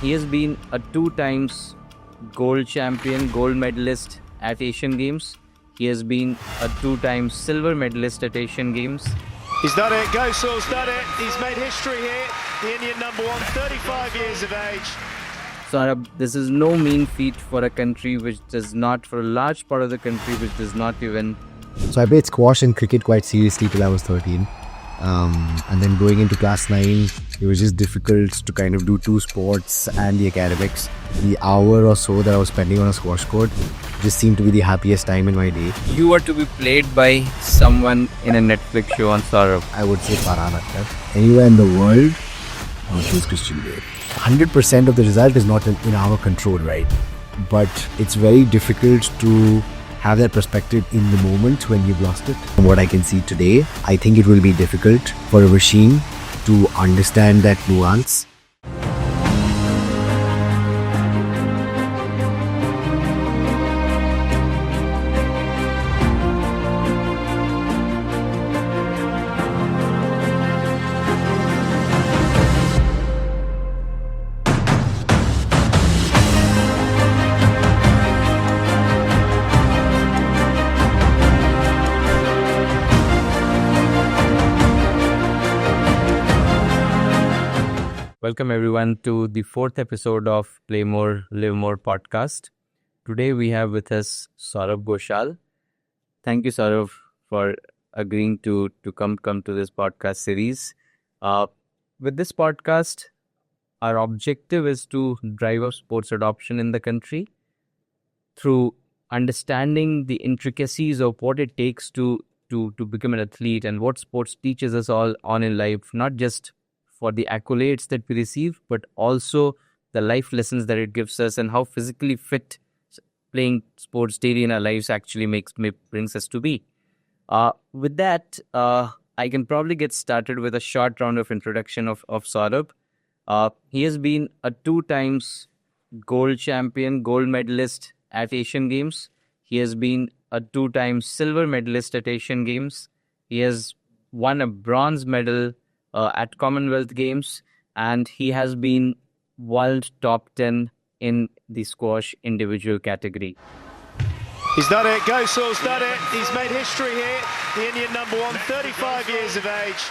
He has been a 2 times gold champion, gold medalist at Asian Games. He has been a 2 times silver medalist at Asian Games. He's done it, Ghosal's done it. He's made history here. The Indian number one, 35 years of age. Saurabh, this is no mean feat for a country which does not, for a large part of the country which does not even. So I played squash and cricket quite seriously till I was 13. And then going into class 9, it was just difficult to kind of do two sports and the academics. The hour or so that I was spending on a squash court just seemed to be the happiest time in my day. You were to be played by someone in a Netflix show on Saurabh. I would say Farhan Akhtar. Anywhere in the world, I would choose Christian Bale. 100% of the result is not in our control, right? But it's very difficult to have that perspective in the moment when you've lost it. From what I can see today, I think it will be difficult for a machine to understand that nuance. Welcome everyone to the 4th episode of Play More, Live More podcast. Today we have with us Saurav Ghosal. Thank you, Saurav, for agreeing to come to this podcast series. With this podcast, our objective is to drive up sports adoption in the country through understanding the intricacies of what it takes to become an athlete and what sports teaches us all on in life, not just for the accolades that we receive, but also the life lessons that it gives us and how physically fit playing sports daily in our lives actually brings us to be. With that, I can probably get started with a short round of introduction of Saurabh. He has been a 2 times gold champion, gold medalist at Asian Games. He has been a 2 times silver medalist at Asian Games. He has won a bronze medal at Commonwealth Games, and he has been world top 10 in the squash individual category. He's done it, Ghosal's done it. He's made history here. The Indian number one, 35 years of age.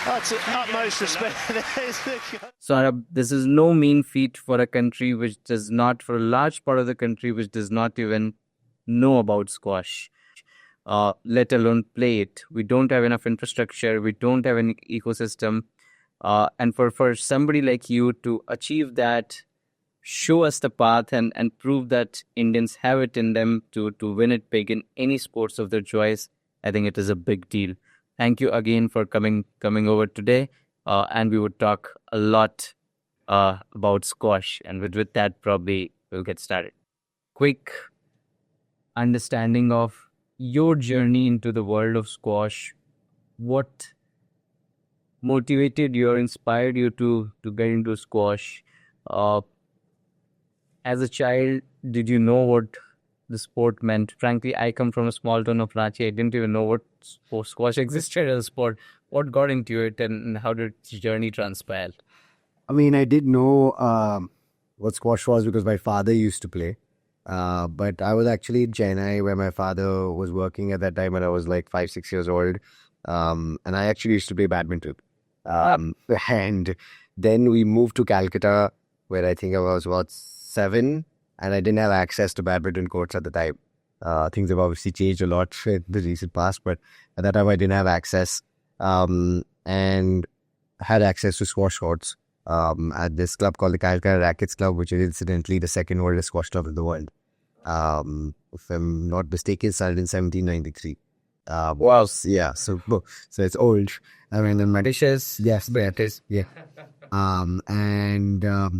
That's utmost respect. So this is no mean feat for a country which does not, for a large part of the country which does not even know about squash. Let alone play it. We don't have enough infrastructure. We don't have any ecosystem. And for somebody like you to achieve that, show us the path and prove that Indians have it in them to win it big in any sports of their choice, I think it is a big deal. Thank you again for coming over today. And we would talk a lot about squash. And with that, probably we'll get started. Quick understanding of your journey into the world of squash. What motivated you or inspired you to get into squash? As a child, did you know what the sport meant? Frankly, I come from a small town of Ranchi. I didn't even know what squash existed as a sport. What got into it and how did the journey transpire? I mean, I did know what squash was because my father used to play. But I was actually in Chennai where my father was working at that time when I was like 5-6 years old. And I actually used to play badminton. And then we moved to Calcutta where I think I was about 7 and I didn't have access to badminton courts at the time. Things have obviously changed a lot in the recent past, but at that time I didn't have access and had access to squash courts at this club called the Calcutta Rackets Club, which is incidentally the second oldest squash club in the world. If I'm not mistaken, started in 1793. Wow. Yeah, so it's old. I mean, in my dishes, yes, British, yeah. So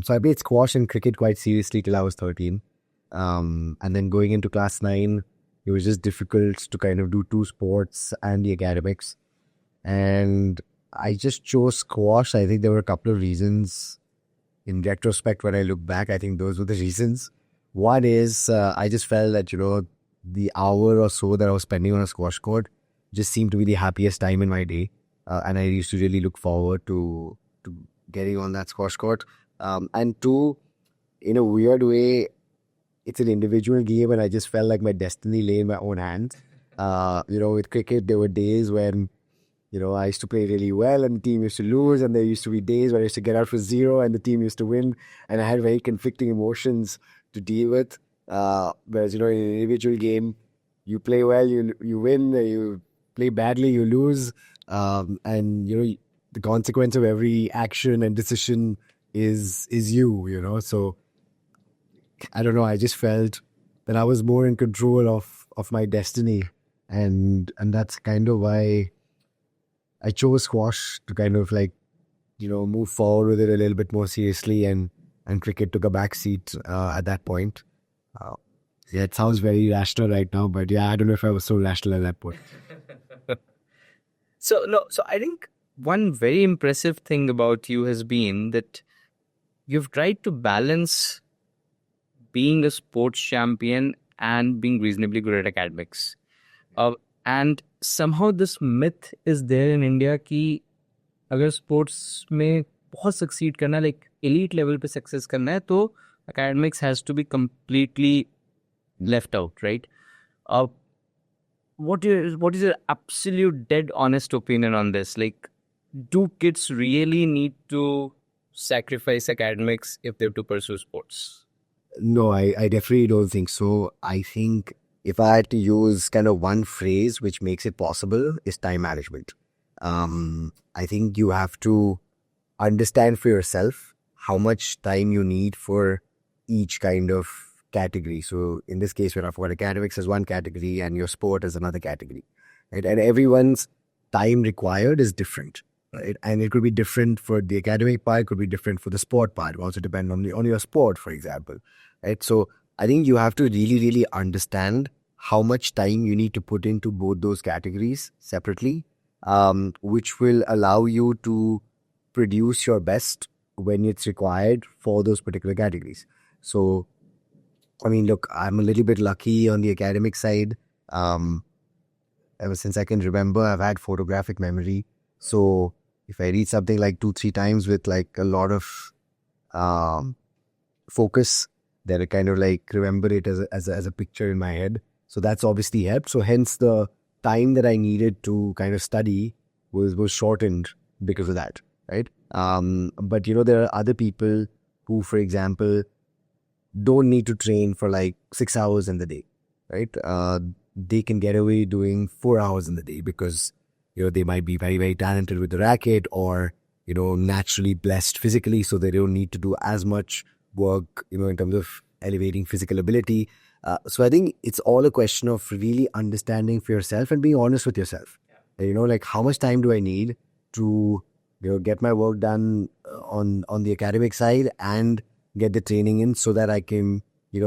I played squash and cricket quite seriously till I was 13. And then going into class 9, it was just difficult to kind of do two sports and the academics. And I just chose squash. I think there were a couple of reasons. In retrospect, when I look back, I think those were the reasons. One is I just felt that, the hour or so that I was spending on a squash court just seemed to be the happiest time in my day. And I used to really look forward to getting on that squash court. And two, in a weird way, it's an individual game, and I just felt like my destiny lay in my own hands. With cricket, there were days when, I used to play really well and the team used to lose, and there used to be days where I used to get out for zero and the team used to win, and I had very conflicting emotions to deal with. Whereas, in an individual game, you play well, you win, you play badly, you lose. And, the consequence of every action and decision is you. So I don't know, I just felt that I was more in control of my destiny. And that's kind of why I chose squash to kind of like, move forward with it a little bit more seriously, and cricket took a back seat at that point. Yeah, it sounds very rational right now, but yeah, I don't know if I was so rational at that point. So I think one very impressive thing about you has been that you've tried to balance being a sports champion and being reasonably good at academics. And somehow this myth is there in India कि अगर sports में बहुत succeed करना, like elite level पे success करना है, तो academics has to be completely left out, right? What is your absolute dead honest opinion on this? Like, do kids really need to sacrifice academics if they have to pursue sports? No, I definitely don't think so. I think if I had to use kind of one phrase which makes it possible, is time management. I think you have to understand for yourself how much time you need for each kind of category. So in this case, we're for academics as one category and your sport as another category, right? And everyone's time required is different, right? And it could be different for the academic part, could be different for the sport part. It also depend on your sport, for example, right? So I think you have to really, really understand how much time you need to put into both those categories separately, which will allow you to produce your best when it's required for those particular categories. So, I mean, look, I'm a little bit lucky on the academic side. Ever since I can remember, I've had photographic memory. So if I read something like 2-3 times with like a lot of focus, then I kind of like remember it as a picture in my head. So that's obviously helped. So hence the time that I needed to kind of study was shortened because of that, right? But there are other people who, for example, don't need to train for like 6 hours in the day, right? They can get away doing 4 hours in the day because, they might be very, very talented with the racket, or, naturally blessed physically, so they don't need to do as much work, in terms of elevating physical ability. So I think it's all a question of really understanding for yourself and being honest with yourself. Yeah. Like how much time do I need to, get my work done on the academic side and get the training in so that I can,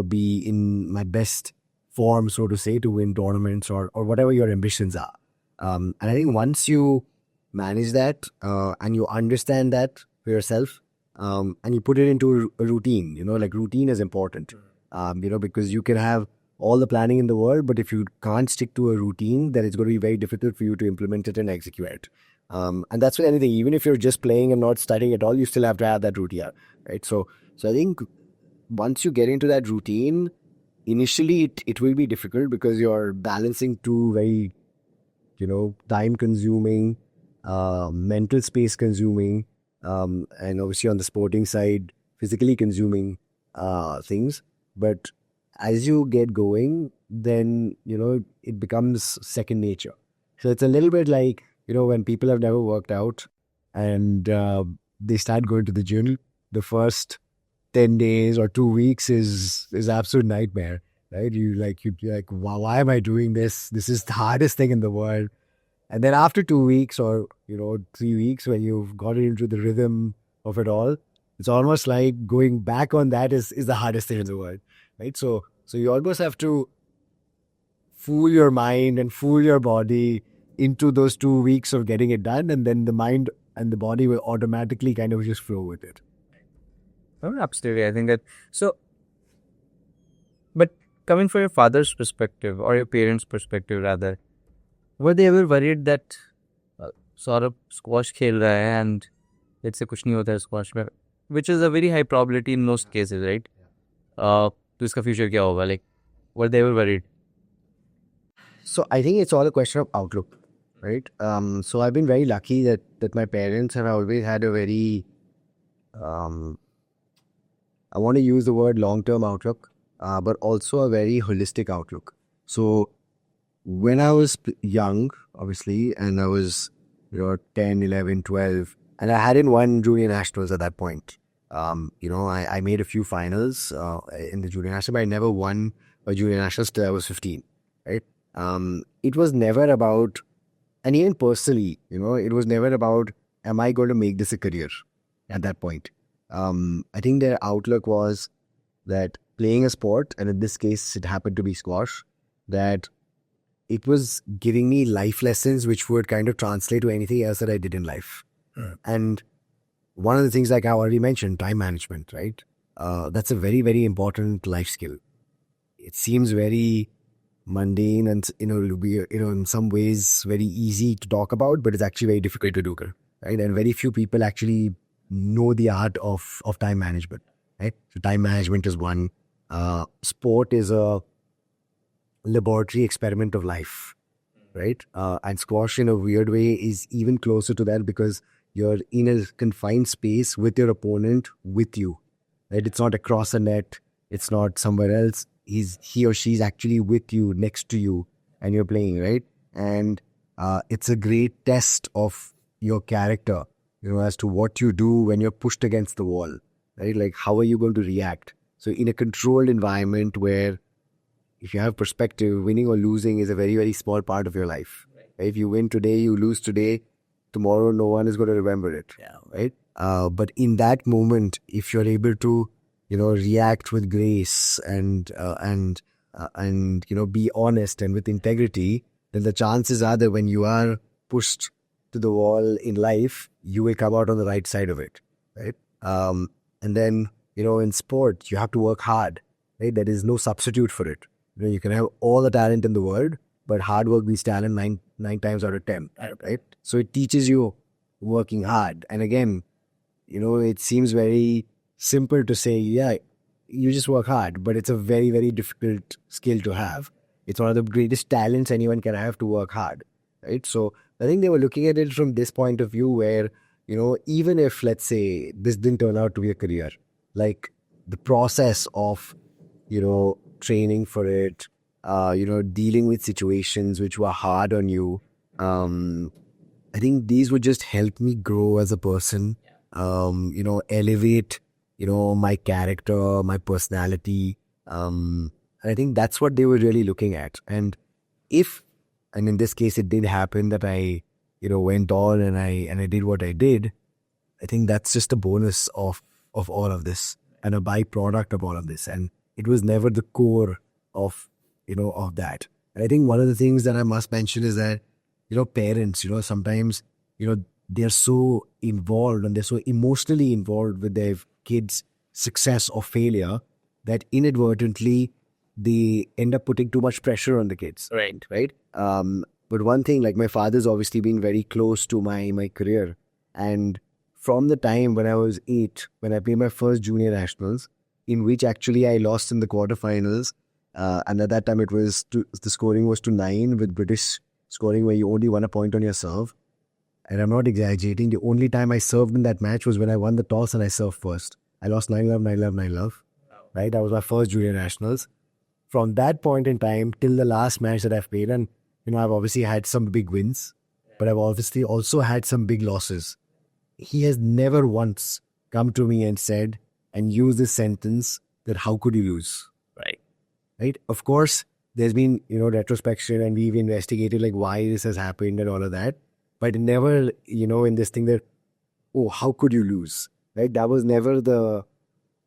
be in my best form, so to say, to win tournaments or whatever your ambitions are. And I think once you manage that and you understand that for yourself and you put it into a routine, like routine is important, because you can have all the planning in the world, but if you can't stick to a routine, then it's going to be very difficult for you to implement it and execute it. And that's with anything. Even if you're just playing and not studying at all, you still have to have that routine, right? So I think once you get into that routine, initially it will be difficult because you're balancing two very, time consuming, mental space consuming, and obviously on the sporting side, physically consuming things. But as you get going, then, it becomes second nature. So it's a little bit like, when people have never worked out and they start going to the gym, the first 10 days or 2 weeks is absolute nightmare, right? You're like, wow, why am I doing this? This is the hardest thing in the world. And then after 2 weeks or, 3 weeks, when you've gotten into the rhythm of it all, it's almost like going back on that is the hardest thing in the world, right? So you almost have to fool your mind and fool your body into those 2 weeks of getting it done, and then the mind and the body will automatically kind of just flow with it. Oh, absolutely. I think that. So, but coming from your father's perspective or your parents' perspective rather, were they ever worried that Saurabh squash खेल रहा है and let's say कुछ नहीं होता है squash में, which is a very high probability in most cases, right? तो इसका future क्या होगा? Like, were they ever worried? So I think it's all a question of outlook, right? So I've been very lucky that my parents have always had a very, I want to use the word long-term outlook, but also a very holistic outlook. So when I was young, obviously, and I was 10, 11, 12, and I hadn't won junior nationals at that point. I made a few finals in the junior national, but I never won a junior nationals till I was 15, right? It was never about, and even personally, it was never about, am I going to make this a career at that point? I think their outlook was that playing a sport, and in this case, it happened to be squash, that it was giving me life lessons which would kind of translate to anything else that I did in life. And one of the things, like I already mentioned, time management, right? That's a very, very important life skill. It seems very mundane and, it'll be, in some ways very easy to talk about, but it's actually very difficult to do, right? And very few people actually know the art of time management, right? So time management is one. Sport is a laboratory experiment of life, right? And squash, in a weird way, is even closer to that because you're in a confined space with your opponent with you, right? It's not across a net. It's not somewhere else. He or she's actually with you, next to you, and you're playing, right? And it's a great test of your character, as to what you do when you're pushed against the wall, right? Like, how are you going to react? So in a controlled environment where, if you have perspective, winning or losing is a very, very small part of your life. Right? If you win today, you lose today, tomorrow no one is going to remember it, right? But in that moment, if you're able to, react with grace and be honest and with integrity, then the chances are that when you are pushed to the wall in life, you will come out on the right side of it, right? And then, in sport, you have to work hard, right? There is no substitute for it. You can have all the talent in the world, but hard work beats talent nine times out of 10, right? So it teaches you working hard. And again, it seems very simple to say, yeah, you just work hard, but it's a very, very difficult skill to have. It's one of the greatest talents anyone can have, to work hard, right? So I think they were looking at it from this point of view where, even if, let's say, this didn't turn out to be a career, like the process of, training for it, dealing with situations which were hard on you, I think these would just help me grow as a person, elevate, my character, my personality. And I think that's what they were really looking at. And in this case, it did happen that I, went on and I did what I did. I think that's just a bonus of all of this and a byproduct of all of this. And it was never the core of, of that. And I think one of the things that I must mention is that, parents, sometimes, they're so involved and they're so emotionally involved with their kids' success or failure that inadvertently they end up putting too much pressure on the kids. Right. But one thing, like my father's obviously been very close to my career. And from the time when I was 8, when I played my first junior nationals, in which actually I lost in the quarterfinals, and at that time the scoring was to 9 with British scoring where you only won a point on your serve. And I'm not exaggerating. The only time I served in that match was when I won the toss and I served first. I lost 9-love, 9-love, 9-love. Right? That was my first junior nationals. From that point in time till the last match that I've played, and I've obviously had some big wins, but I've obviously also had some big losses. He has never once come to me and said and used this sentence that how could you lose? Right? Of course, there's been, retrospection and we've investigated like why this has happened and all of that. But never, in this thing that, oh, how could you lose? Right? That was never the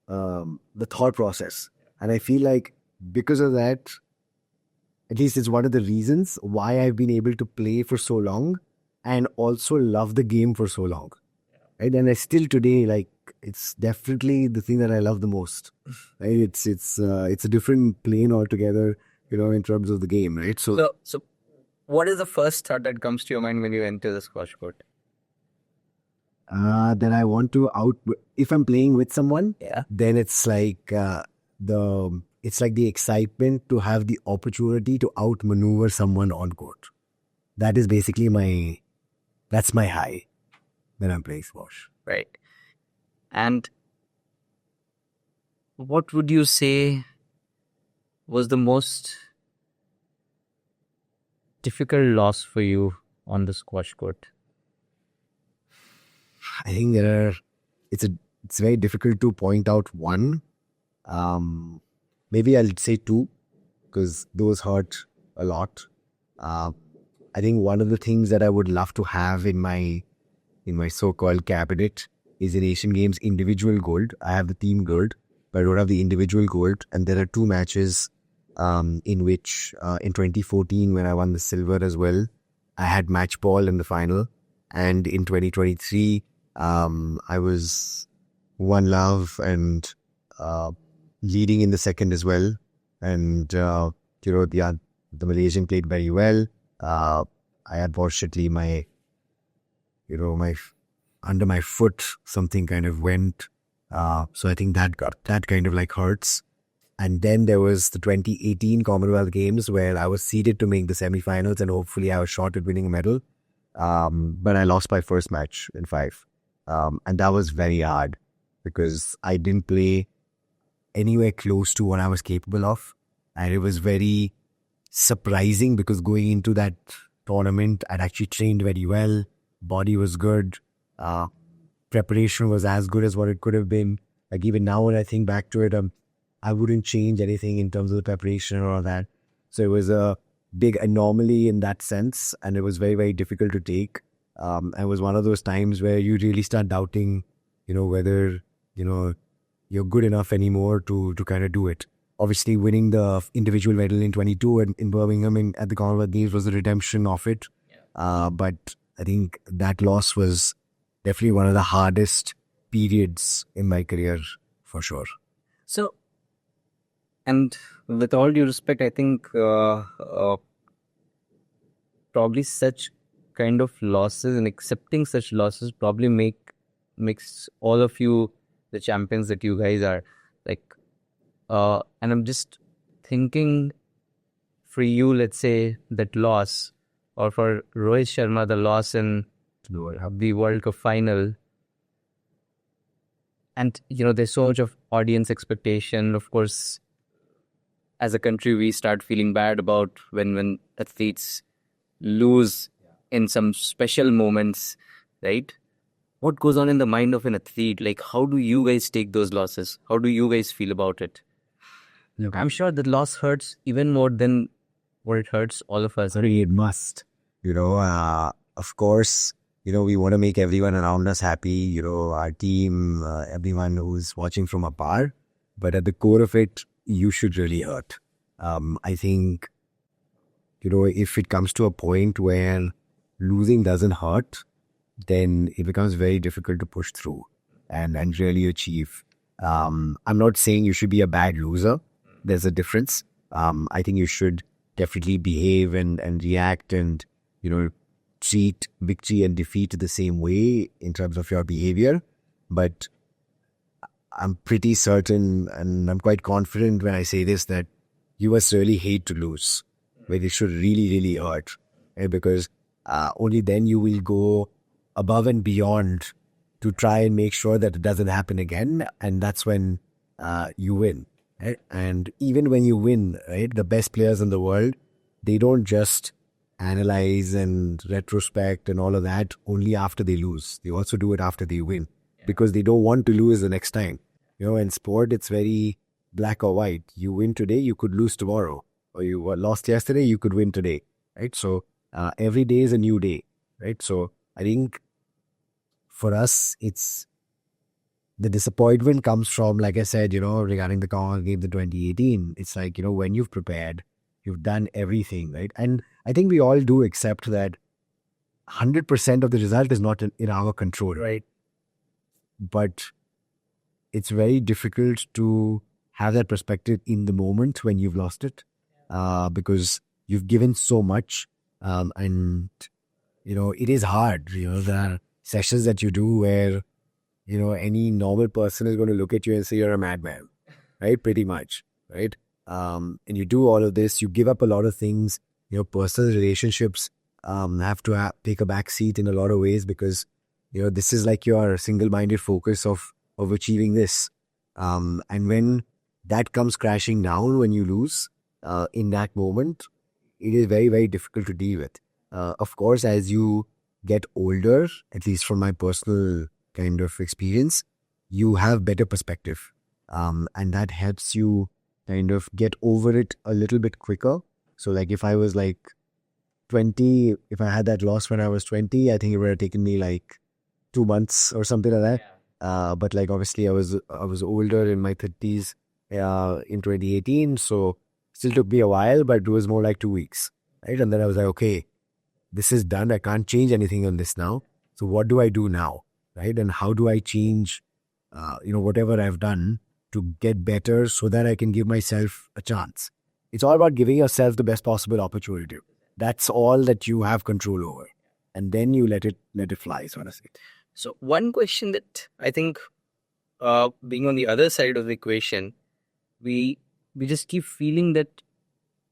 thought process. And I feel like because of that, at least it's one of the reasons why I've been able to play for so long and also love the game for so long. Right? And I still today, like, it's definitely the thing that I love the most. Right? It's a different plane altogether, in terms of the game, right? So what is the first thought that comes to your mind when you enter the squash court? Then I want to if I'm playing with someone, Yeah. then it's like the excitement to have the opportunity to outmaneuver someone on court. That is basically that's my high when I'm playing squash. Right. And what would you say was the most difficult loss for you on the squash court? I think it's very difficult to point out one. Maybe I'll say two, because those hurt a lot. I think one of the things that I would love to have in my so-called cabinet is an Asian Games individual gold. I have the team gold, but I don't have the individual gold. And there are two matches in which in 2014, when I won the silver as well, I had match ball in the final. And in 2023, I was 1-love and leading in the second as well. And, the Malaysian played very well. I unfortunately, under my foot, something kind of went. So I think that kind of like hurts. And then there was the 2018 Commonwealth Games where I was seeded to make the semi-finals and hopefully I was shot at winning a medal. But I lost my first match in 5. And that was very hard because I didn't play anywhere close to what I was capable of. And it was very surprising because going into that tournament, I'd actually trained very well. Body was good. Preparation was as good as what it could have been. Like even now when I think back to it, I wouldn't change anything in terms of the preparation or all that. So it was a big anomaly in that sense. And it was very, very difficult to take. It was one of those times where you really start doubting, whether, you're good enough anymore to kind of do it. Obviously, winning the individual medal in 22 in Birmingham at the Commonwealth Games was the redemption of it. But I think that loss was definitely one of the hardest periods in my career, for sure. So, and with all due respect, I think probably such kind of losses and accepting such losses probably makes all of you the champions that you guys are. Like, and I'm just thinking for you, let's say that loss, or for Rohit Sharma, the loss in the World Cup final. And, there's so much of audience expectation. Of course, as a country, we start feeling bad about when athletes lose in some special moments, right? What goes on in the mind of an athlete? Like, how do you guys take those losses? How do you guys feel about it? Look, I'm sure the loss hurts even more than what it hurts all of us. Sorry, it must. Of course, we want to make everyone around us happy, our team, everyone who's watching from afar. But at the core of it, you should really hurt. I think, if it comes to a point where losing doesn't hurt, then it becomes very difficult to push through and really achieve. I'm not saying you should be a bad loser. There's a difference. I think you should definitely behave and react and, treat victory and defeat the same way in terms of your behavior. But I'm pretty certain and I'm quite confident when I say this that you must really hate to lose, but it should really, really hurt. Because only then you will go above and beyond to try and make sure that it doesn't happen again. And that's when you win. Right? And even when you win, right, the best players in the world, they don't just analyze and retrospect and all of that only after they lose. They also do it after they win because they don't want to lose the next time. In sport, it's very black or white. You win today, you could lose tomorrow. Or you lost yesterday, you could win today. Right? So every day is a new day. Right? So I think for us, it's the disappointment comes from, like I said, regarding the Commonwealth Games in 2018. It's like, when you've prepared, you've done everything, right? And I think we all do accept that 100% of the result is not in our control. Right. But it's very difficult to have that perspective in the moment when you've lost it because you've given so much and, it is hard. There are sessions that you do where, any normal person is going to look at you and say you're a madman, right? Pretty much, right? And you do all of this, you give up a lot of things, personal relationships have to take a back seat in a lot of ways because, this is like your single-minded focus of achieving this. And when that comes crashing down, when you lose in that moment, it is very, very difficult to deal with. Of course, as you get older, at least from my personal kind of experience, you have better perspective. And that helps you kind of get over it a little bit quicker. So like if I was like 20, if I had that loss when I was 20, I think it would have taken me like 2 months or something like that. But like obviously I was older in my 30s in 2018, so still took me a while, but it was more like 2 weeks, right? And then I was like, okay, this is done. I can't change anything on this now. So what do I do now, right? And how do I change, whatever I've done to get better so that I can give myself a chance? It's all about giving yourself the best possible opportunity. That's all that you have control over. And then you let it fly, so to say. So one question that I think, being on the other side of the equation, we just keep feeling that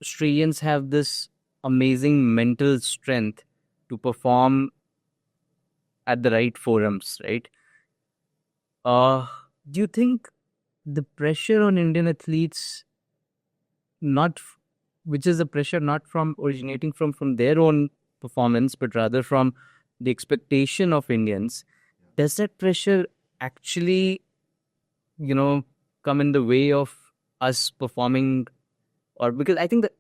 Australians have this amazing mental strength to perform at the right forums, right? Do you think the pressure on Indian athletes, which is the pressure not from originating from their own performance, but rather from the expectation of Indians, does that pressure actually, come in the way of us performing? Or because I think that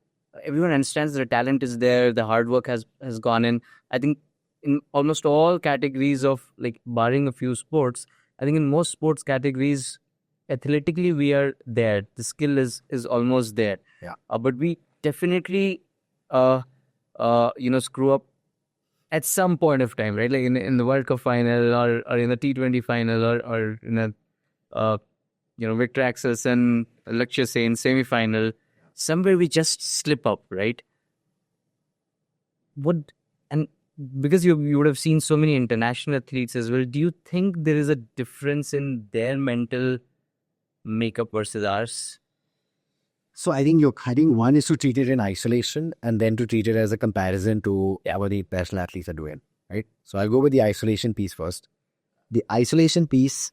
everyone understands the talent is there, the hard work has gone in. I think in almost all categories of, like, barring a few sports, I think in most sports categories, athletically we are there. The skill is almost there. Yeah. But we definitely, screw up at some point of time, right? Like in the World Cup final or in the T20 final or in a, Victor Axis and Lakshya Sen semi-final, somewhere we just slip up, right? And because you would have seen so many international athletes as well, do you think there is a difference in their mental makeup versus ours? So I think one is to treat it in isolation and then to treat it as a comparison to what the international athletes are doing, right? So I'll go with the isolation piece first. The isolation piece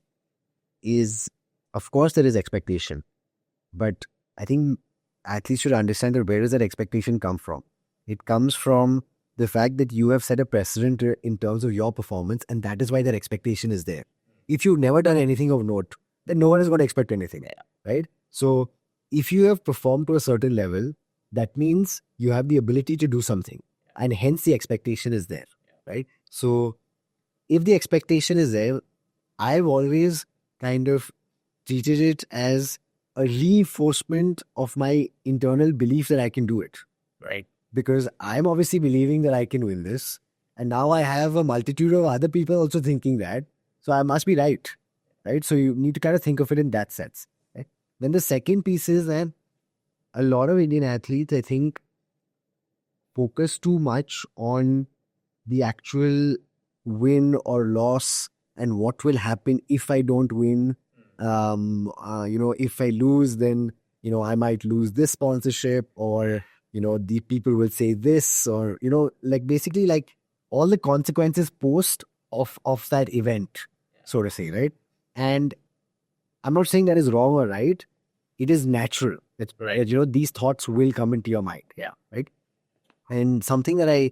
is, of course, there is expectation, but I think athletes should understand that where does that expectation come from? It comes from the fact that you have set a precedent in terms of your performance, and that is why that expectation is there. If you've never done anything of note, then no one is going to expect anything, right? So if you have performed to a certain level, that means you have the ability to do something, and hence the expectation is there, right? So if the expectation is there, I've always kind of treated it as a reinforcement of my internal belief that I can do it, Right. because I'm obviously believing that I can win this, and now I have a multitude of other people also thinking that, so I must be right? So you need to kind of think of it in that sense. Right? Then the second piece is that a lot of Indian athletes, I think, focus too much on the actual win or loss and what will happen if I don't win. If I lose, then, I might lose this sponsorship, or, the people will say this, or, like basically like all the consequences post of that event, so to say, right? And I'm not saying that is wrong or right. It is natural. It's right. These thoughts will come into your mind. Yeah. Right. And something that I,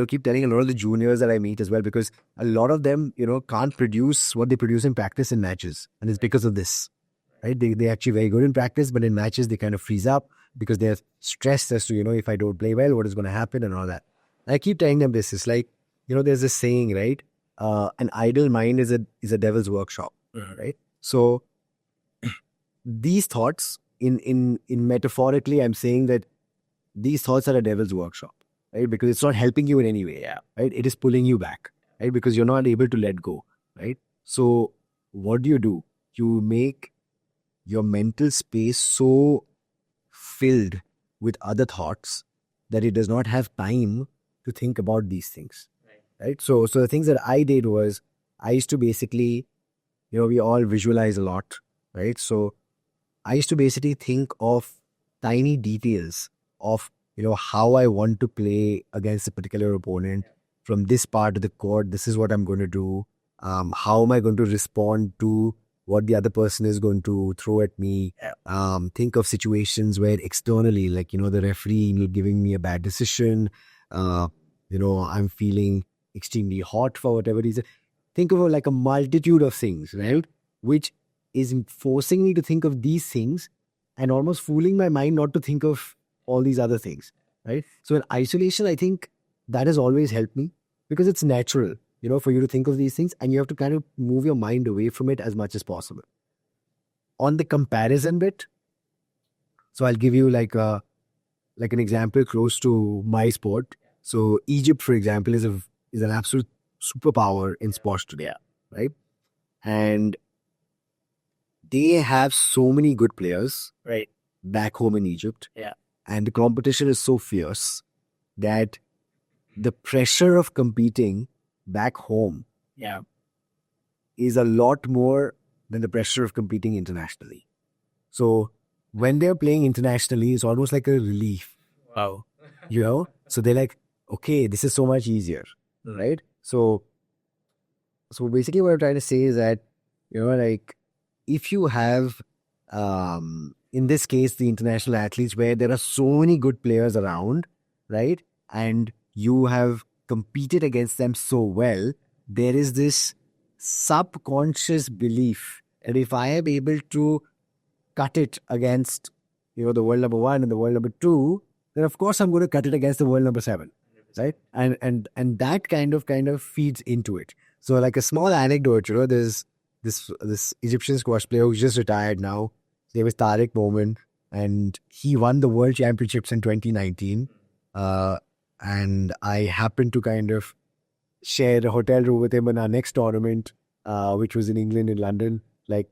keep telling a lot of the juniors that I meet as well, because a lot of them, can't produce what they produce in practice in matches. And it's because of this, right? They're actually very good in practice, but in matches, they kind of freeze up because they're stressed as to, if I don't play well, what is going to happen and all that. And I keep telling them this. It's like, there's this saying, right? An idle mind is a devil's workshop, right? So these thoughts, in metaphorically, I'm saying that these thoughts are a devil's workshop. Right? Because it's not helping you in any way. Yeah. Right? It is pulling you back. Right? Because you're not able to let go. Right? So what do? You make your mental space so filled with other thoughts that it does not have time to think about these things. Right? So the things that I did was, I used to basically, we all visualize a lot, right? So I used to basically think of tiny details of, how I want to play against a particular opponent from this part of the court. This is what I'm going to do. How am I going to respond to what the other person is going to throw at me? Think of situations where externally, like, the referee giving me a bad decision. I'm feeling extremely hot for whatever reason. Think of like a multitude of things, right? Which is forcing me to think of these things and almost fooling my mind not to think of all these other things, right? So in isolation, I think that has always helped me because it's natural, for you to think of these things and you have to kind of move your mind away from it as much as possible. On the comparison bit, so I'll give you like an example close to my sport. So Egypt, for example, is an absolute superpower in sports today, right? And they have so many good players, right, back home in Egypt. Yeah. And the competition is so fierce that the pressure of competing back home is a lot more than the pressure of competing internationally. So when they're playing internationally, it's almost like a relief. Wow. So they're like, okay, this is so much easier, right? So basically what I'm trying to say is that, like, if you have, in this case, the international athletes where there are so many good players around, right? And you have competed against them so well, there is this subconscious belief that if I am able to cut it against, the world number 1 and the world number 2, then of course I'm going to cut it against the world number 7, right? And that kind of feeds into it. So like a small anecdote, there's this Egyptian squash player who's just retired now. His name is Tariq Momin, and he won the World Championships in 2019. And I happened to kind of share a hotel room with him in our next tournament, which was in England, in London, like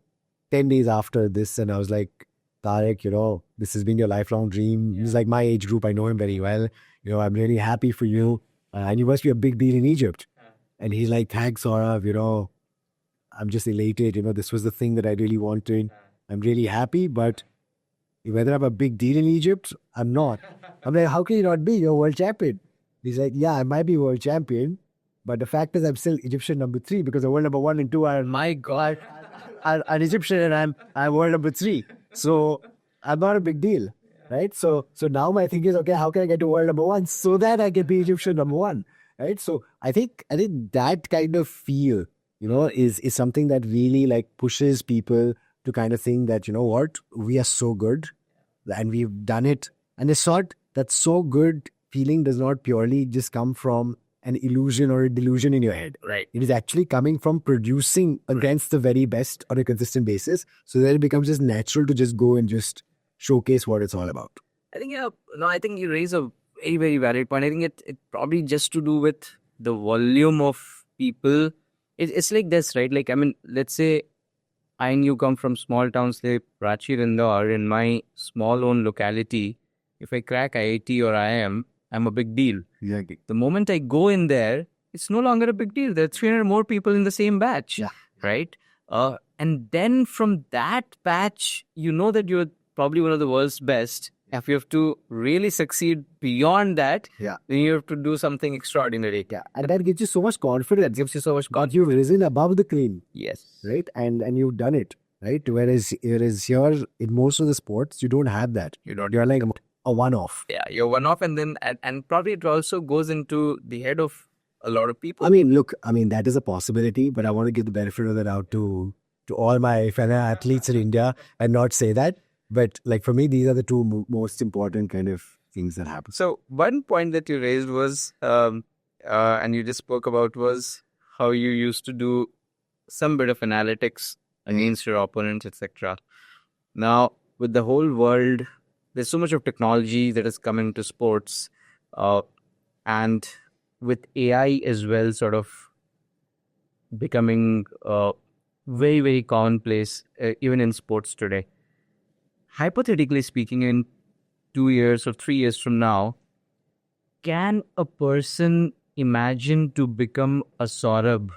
10 days after this. And I was like, Tariq, this has been your lifelong dream. He's like my age group. I know him very well. I'm really happy for you. And you must be a big deal in Egypt. And he's like, thanks, Saurav, I'm just elated. This was the thing that I really wanted. I'm really happy, but whether I'm a big deal in Egypt, I'm not. I'm like, how can you not be? You're world champion. He's like, yeah, I might be world champion, but the fact is I'm still Egyptian number 3 because the world number 1 and 2 are, my God, are Egyptian and I'm world number 3. So I'm not a big deal, right? So now my thing is, okay, how can I get to world number 1 so that I can be Egyptian number 1, right? So I think that kind of feel, is something that really like pushes people to kind of think that, what, we are so good and we've done it. And it's not that so good feeling does not purely just come from an illusion or a delusion in your head. Right. It is actually coming from producing against the very best on a consistent basis. So that it becomes just natural to just go and just showcase what it's all about. I think, I think you raise a very, very valid point. I think it probably just to do with the volume of people. It's like this, right? Like, I mean, let's say I and you come from small towns like Ranchi, Indore. In my small own locality, if I crack IIT or IIM, I'm a big deal. Exactly. The moment I go in there, it's no longer a big deal. There are 300 more people in the same batch, right? And then from that batch, that you're probably one of the world's best. If you have to really succeed beyond that, then you have to do something extraordinary. Yeah, and that gives you so much confidence. Gives you so much confidence. You've risen above the cream. Yes. Right? And you've done it. Right? Whereas here, in most of the sports, you don't have that. You don't. You're like a one-off. Yeah, you're one-off, and then and probably it also goes into the head of a lot of people. I mean, look, that is a possibility, but I want to give the benefit of the doubt to all my fellow athletes in India and not say that. But like for me, these are the two most important kind of things that happen. So one point that you raised was, and you just spoke about, was how you used to do some bit of analytics against your opponents, etc. Now, with the whole world, there's so much of technology that has come into sports, and with AI as well, sort of becoming very, very commonplace, even in sports today. Hypothetically speaking, in 2 years or 3 years from now, can a person imagine to become a Saurabh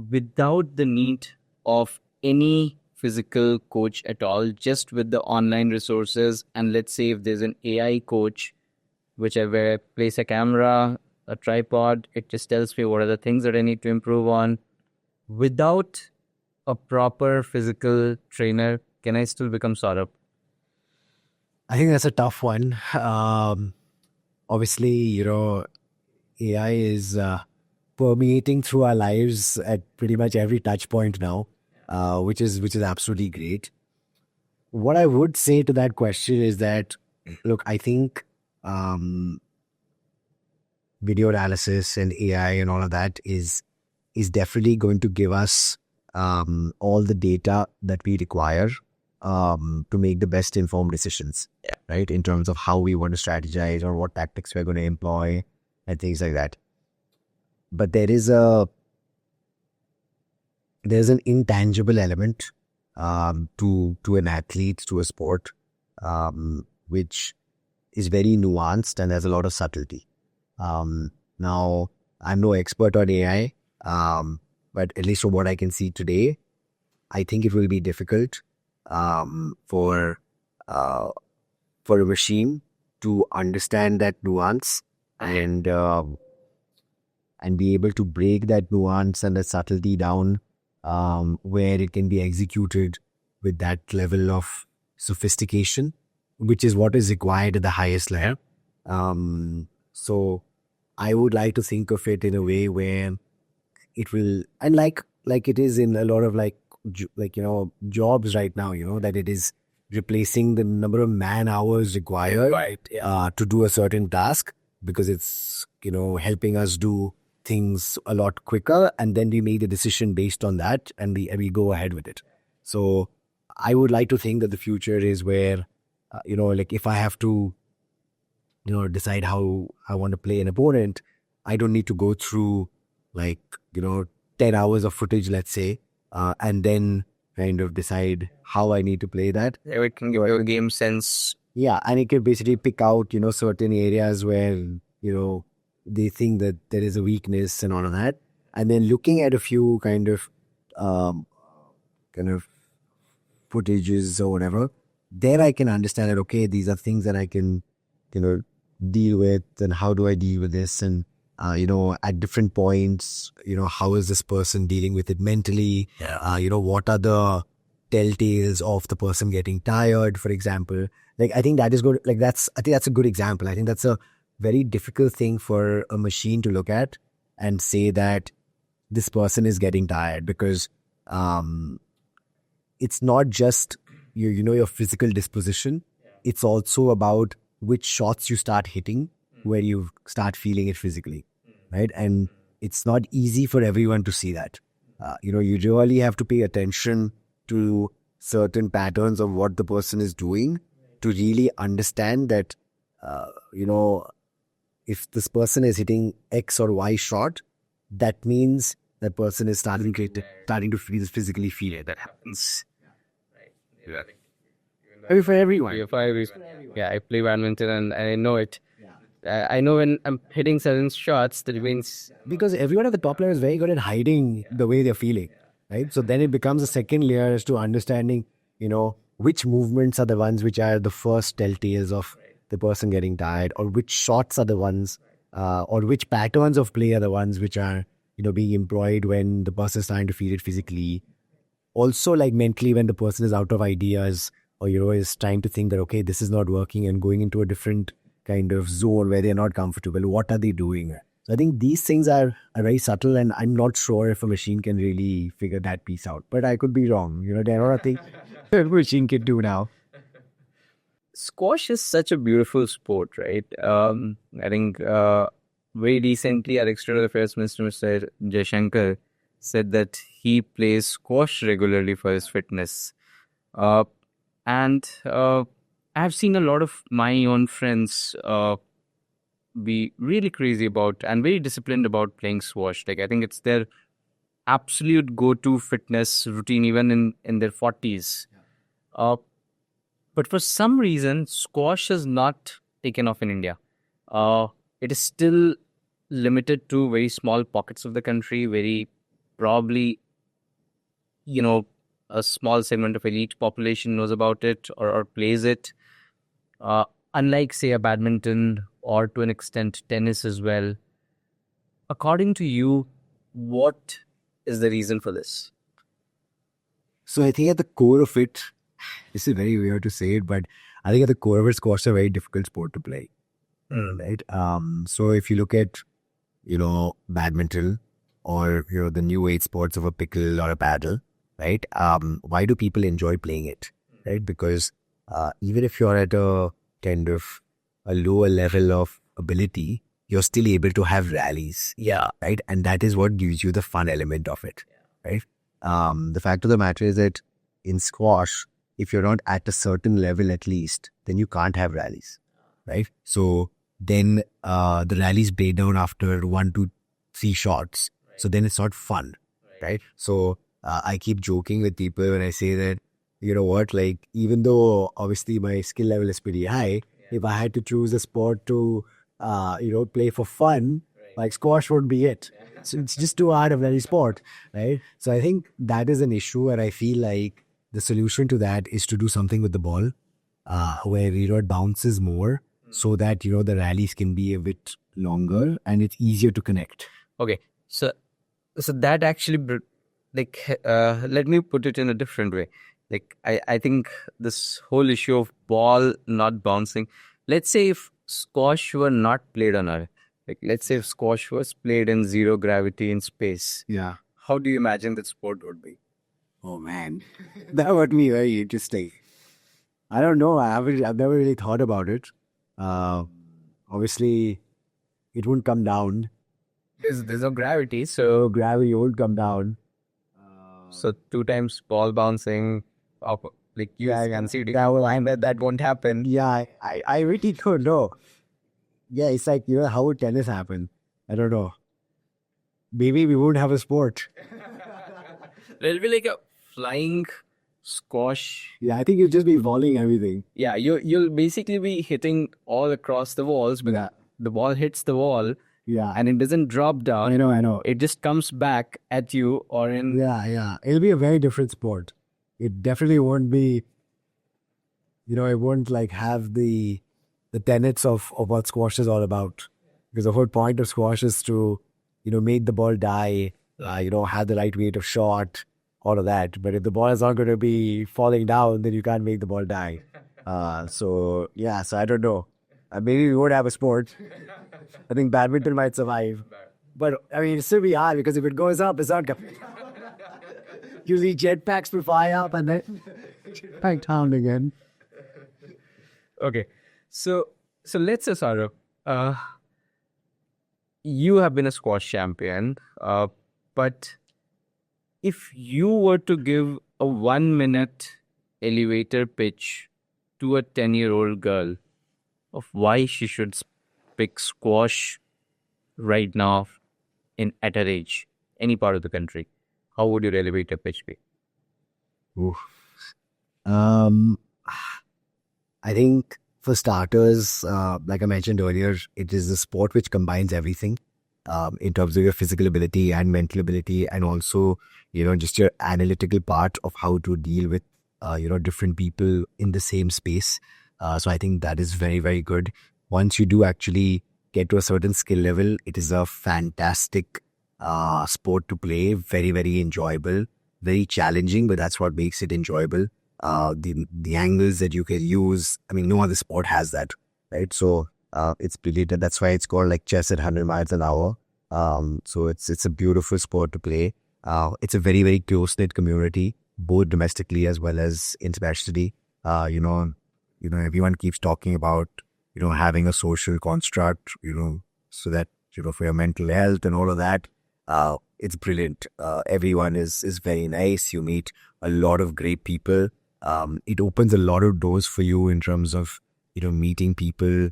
without the need of any physical coach at all, just with the online resources. And let's say if there's an AI coach, which I where I place a camera, a tripod, it just tells me what are the things that I need to improve on. Without a proper physical trainer, can I still become Saurabh? I think that's a tough one. Obviously, AI is permeating through our lives at pretty much every touch point now, which is absolutely great. What I would say to that question is that, look, I think video analysis and AI and all of that is definitely going to give us all the data that we require to make the best informed decisions, right? In terms of how we want to strategize or what tactics we're going to employ and things like that. But there's an intangible element to an athlete, to a sport, which is very nuanced and has a lot of subtlety. Now, I'm no expert on AI, but at least from what I can see today, I think it will be difficult for a machine to understand that nuance and be able to break that nuance and the subtlety down where it can be executed with that level of sophistication, which is what is required at the highest layer. So I would like to think of it in a way where it will, and like it is in a lot of jobs right now, that it is replacing the number of man hours required to do a certain task, because it's helping us do things a lot quicker, and then we make the decision based on that, and we go ahead with it. So I would like to think that the future is where if I have to decide how I want to play an opponent, I don't need to go through 10 hours of footage, let's say, and then kind of decide how I need to play that. It can give you a game sense. Yeah, and it can basically pick out, certain areas where, they think that there is a weakness and all of that. And then looking at a few kind of footages or whatever, there I can understand that, okay, these are things that I can, deal with, and how do I deal with this? And, at different points, how is this person dealing with it mentally? What are the telltales of the person getting tired, for example? I think that is good. I think that's a good example. I think that's a very difficult thing for a machine to look at and say that this person is getting tired, because it's not just your physical disposition. It's also about which shots you start hitting where you start feeling it physically, right? And it's not easy for everyone to see that. You really have to pay attention to certain patterns of what the person is doing to really understand that, if this person is hitting X or Y shot, that means that person is starting to physically feel it. That happens. For everyone. Yeah, I play badminton and I know it. I know when I'm hitting certain shots, that means... Because everyone at the top layer is very good at hiding the way they're feeling, right? So then it becomes a second layer as to understanding, which movements are the ones which are the first telltales of the person getting tired, or which shots are the ones, or which patterns of play are the ones which are, being employed when the person is trying to feel it physically. Also, mentally, when the person is out of ideas, or, is trying to think that, okay, this is not working, and going into a different kind of zone where they're not comfortable. What are they doing? So I think these things are very subtle, and I'm not sure if a machine can really figure that piece out. But I could be wrong. There are things a machine can do now. Squash is such a beautiful sport, right? I think very recently our External Affairs Minister, Mr. Jaishankar, said that he plays squash regularly for his fitness. And I've seen a lot of my own friends be really crazy about and very disciplined about playing squash. I think it's their absolute go-to fitness routine, even in their 40s. But for some reason, squash has not taken off in India. It is still limited to very small pockets of the country, very probably, a small segment of elite population knows about it or plays it. Unlike, say, a badminton or to an extent tennis as well. According to you, what is the reason for this? So I think at the core of it, this is very weird to say it, but I think at the core of it, squash is a very difficult sport to play. Right? So if you look at, badminton or, the new age sports of a pickle or a paddle, right? Why do people enjoy playing it? Right? Because even if you're at a kind of a lower level of ability, you're still able to have rallies. Yeah. Right? And that is what gives you the fun element of it. Right? The fact of the matter is that in squash, if you're not at a certain level at least, then you can't have rallies. Right? So then the rallies break down after 1 to 3 shots. Right. So then it's not fun. Right? So I keep joking with people when I say that, you know what, like even though obviously my skill level is pretty high, if I had to choose a sport to, play for fun, like squash would be it. So it's just too hard of any sport, right? So I think that is an issue, and I feel like the solution to that is to do something with the ball, where it bounces more, so that the rallies can be a bit longer and it's easier to connect. Okay, so that actually, let me put it in a different way. Like I think this whole issue of ball not bouncing. Let's say if squash were not played on Earth, like let's say if squash was played in zero gravity in space, Yeah. how do you imagine that sport would be? Oh man, that would be very interesting. I don't know. I've never really thought about it. Obviously, it won't come down. There's no gravity, so Gravity won't come down. 2 times ball bouncing, like you can see that won't happen. Yeah, I really don't know. Yeah, it's like, how would tennis happen? I don't know. Maybe we won't have a sport. There'll be like a flying squash. Yeah, I think you'll just be volleying everything. Yeah, you'll basically be hitting all across the walls, but Yeah. the ball hits the wall Yeah. and it doesn't drop down. I know. It just comes back at you or in. Yeah. It'll be a very different sport. It definitely won't be, it won't like have the tenets of what squash is all about. Because the whole point of squash is to, make the ball die, have the right weight of shot, all of that. But if the ball is not going to be falling down, then you can't make the ball die. So I don't know. Maybe we won't have a sport. I think badminton might survive. But, I mean, it'll still be hard because if it goes up, it's not going to... Usually jetpacks will fly up and then back down again. Okay, so let's say, Saurav, you have been a squash champion, but if you were to give a 1-minute elevator pitch to a 10-year-old girl of why she should pick squash right now at her age, any part of the country, how would your elevator pitch be? Oof. I think for starters, like I mentioned earlier, it is a sport which combines everything in terms of your physical ability and mental ability, and also, just your analytical part of how to deal with, different people in the same space. So I think that is very, very good. Once you do actually get to a certain skill level, it is a fantastic sport to play. Very, very enjoyable, very challenging, but that's what makes it enjoyable. The angles that you can use, I mean, no other sport has that, right? So it's brilliant. That's why it's called like chess at 100 miles an hour. So it's a beautiful sport to play. It's a very, very close-knit community, both domestically as well as internationally. Everyone keeps talking about, having a social construct, so that, for your mental health and all of that. It's brilliant. Everyone is very nice. You meet a lot of great people. It opens a lot of doors for you in terms of, meeting people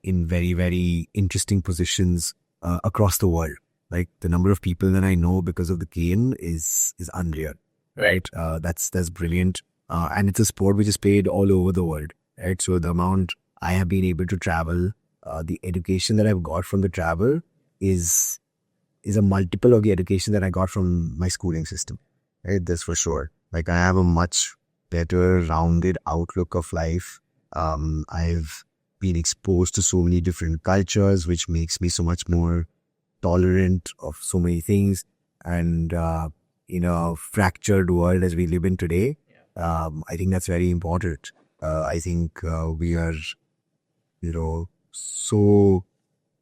in very, very interesting positions across the world. Like the number of people that I know because of the game is unreal, right? That's brilliant. And it's a sport which is played all over the world, right? So the amount I have been able to travel, the education that I've got from the travel is is a multiple of the education that I got from my schooling system. Right, this for sure. Like I have a much better rounded outlook of life. I've been exposed to so many different cultures, which makes me so much more tolerant of so many things. And in a fractured world as we live in today, I think that's very important. I think we are, so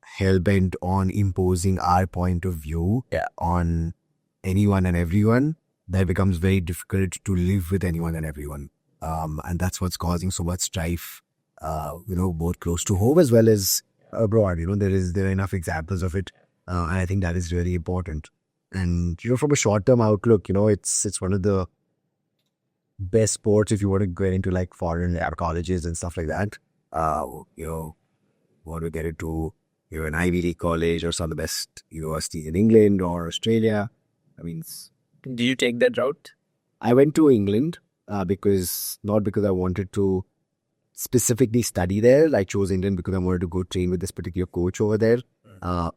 hell-bent on imposing our point of view on anyone and everyone that it becomes very difficult to live with anyone and everyone. And that's what's causing so much strife, both close to home as well as abroad. There are enough examples of it. And I think that is really important. And, from a short-term outlook, it's one of the best sports if you want to get into like foreign colleges and stuff like that. Want to get into an Ivy League college or some of the best universities in England or Australia. I mean, Do you take that route? I went to England not because I wanted to specifically study there. I chose England because I wanted to go train with this particular coach over there.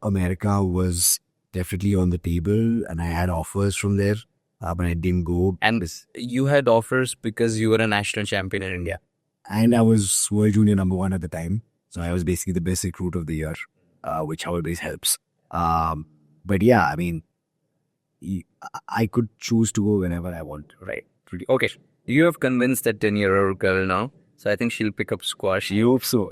America was definitely on the table and I had offers from there, but I didn't go. And you had offers because you were a national champion in India. And I was World Junior #1 at the time. So I was basically the best recruit of the year, which always helps. But yeah, I mean, I could choose to go whenever I want. Right. Okay. You have convinced that 10-year-old girl now. So I think she'll pick up squash. You hope so.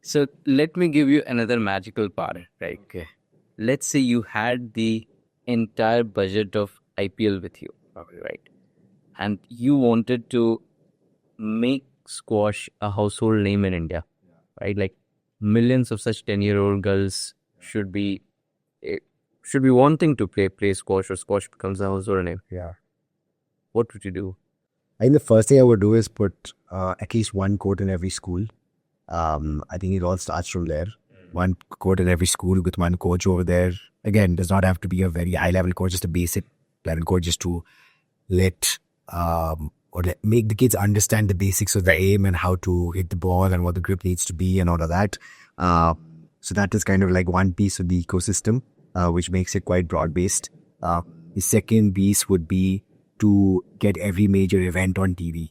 So let me give you another magical part. Right. Okay. Let's say you had the entire budget of IPL with you. Right. And you wanted to make squash a household name in India. Right. Like millions of such 10-year-old girls should be wanting to play squash, or squash becomes a household name. Yeah. What would you do? I think the first thing I would do is put at least one court in every school. I think it all starts from there. One court in every school with one coach over there. Again, does not have to be a very high level coach, just a basic level coach, just to make the kids understand the basics of the aim and how to hit the ball and what the grip needs to be and all of that. So that is kind of like one piece of the ecosystem, which makes it quite broad-based. The second piece would be to get every major event on TV.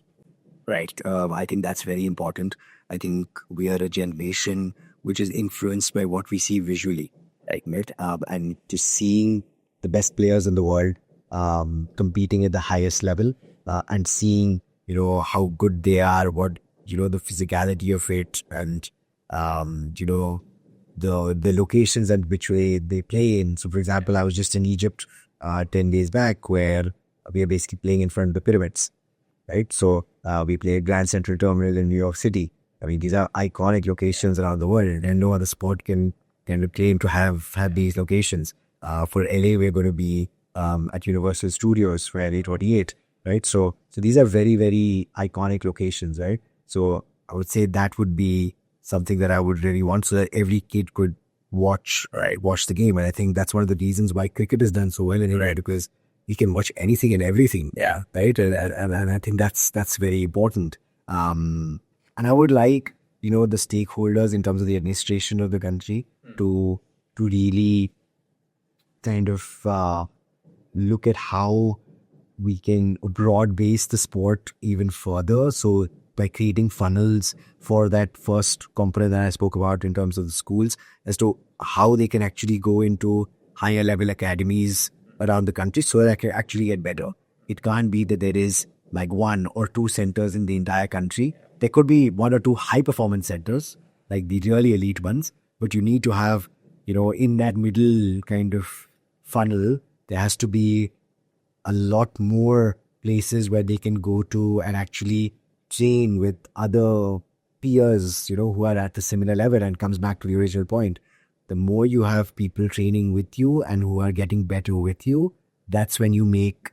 Right. I think that's very important. I think we are a generation which is influenced by what we see visually. Right? And just seeing the best players in the world competing at the highest level and seeing, how good they are, what, the physicality of it and, the locations at which they play in. So, for example, I was just in Egypt 10 days back where we are basically playing in front of the pyramids, right? So, we play at Grand Central Terminal in New York City. I mean, these are iconic locations around the world and no other sport can claim to have these locations. For LA, we're going to be at Universal Studios for LA 28, right? So these are very, very iconic locations, right? So I would say that would be something that I would really want so that every kid could watch the game. And I think that's one of the reasons why cricket has done so well in India, because you can watch anything and everything. Yeah. Right. And I think that's very important. And I would like, the stakeholders in terms of the administration of the country to really kind of look at how we can broad base the sport even further. So by creating funnels for that first component that I spoke about in terms of the schools, as to how they can actually go into higher level academies around the country so that I can actually get better. It can't be that there is like 1 or 2 centers in the entire country. There could be 1 or 2 high performance centers, like the really elite ones, but you need to have, in that middle kind of funnel, there has to be a lot more places where they can go to and actually train with other peers, who are at the similar level. And comes back to the original point. The more you have people training with you and who are getting better with you, that's when you make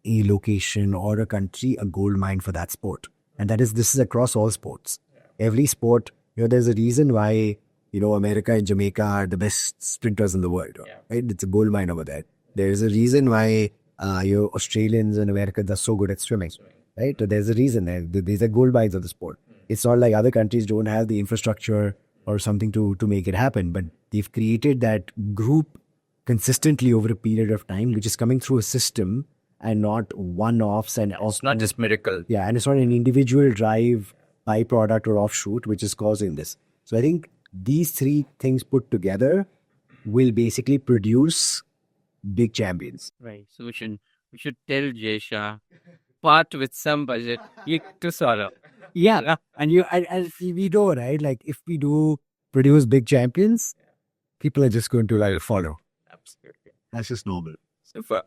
a location or a country a gold mine for that sport. And this is across all sports. Every sport, there's a reason why, America and Jamaica are the best sprinters in the world. Right? It's a gold mine over there. There's a reason why Australians and Americans are so good at swimming. Right? There's a reason. These are gold mines of the sport. It's not like other countries don't have the infrastructure or something to make it happen, but they've created that group consistently over a period of time, which is coming through a system and not one-offs and It's not just miracle. yeah, and it's not an individual drive, byproduct or offshoot which is causing this. So I think these three things put together will basically produce big champions. Right. So we should tell Jesha, part with some budget to Saurav. Yeah, and we know, right? Like if we do produce big champions, people are just going to like follow. Absolutely. That's just normal. Super.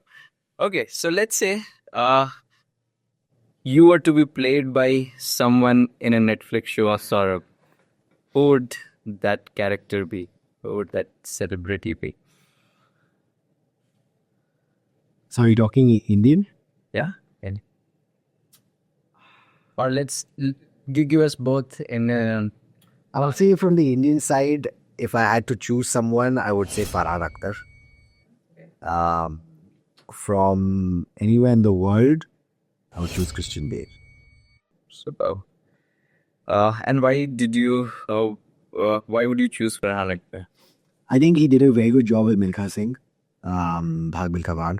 Okay, so let's say you were to be played by someone in a Netflix show or Saurabh. Who would that character be? Who would that celebrity be? So are you talking Indian? Yeah. Or let's give us both in I'll say from the Indian side, if I had to choose someone, I would say Farhan Akhtar. From anywhere in the world, I would choose Christian Bale. super. And why did you? Why would you choose Farhan Akhtar? I think he did a very good job with Milkha Singh, Bhag Milkha Bhag.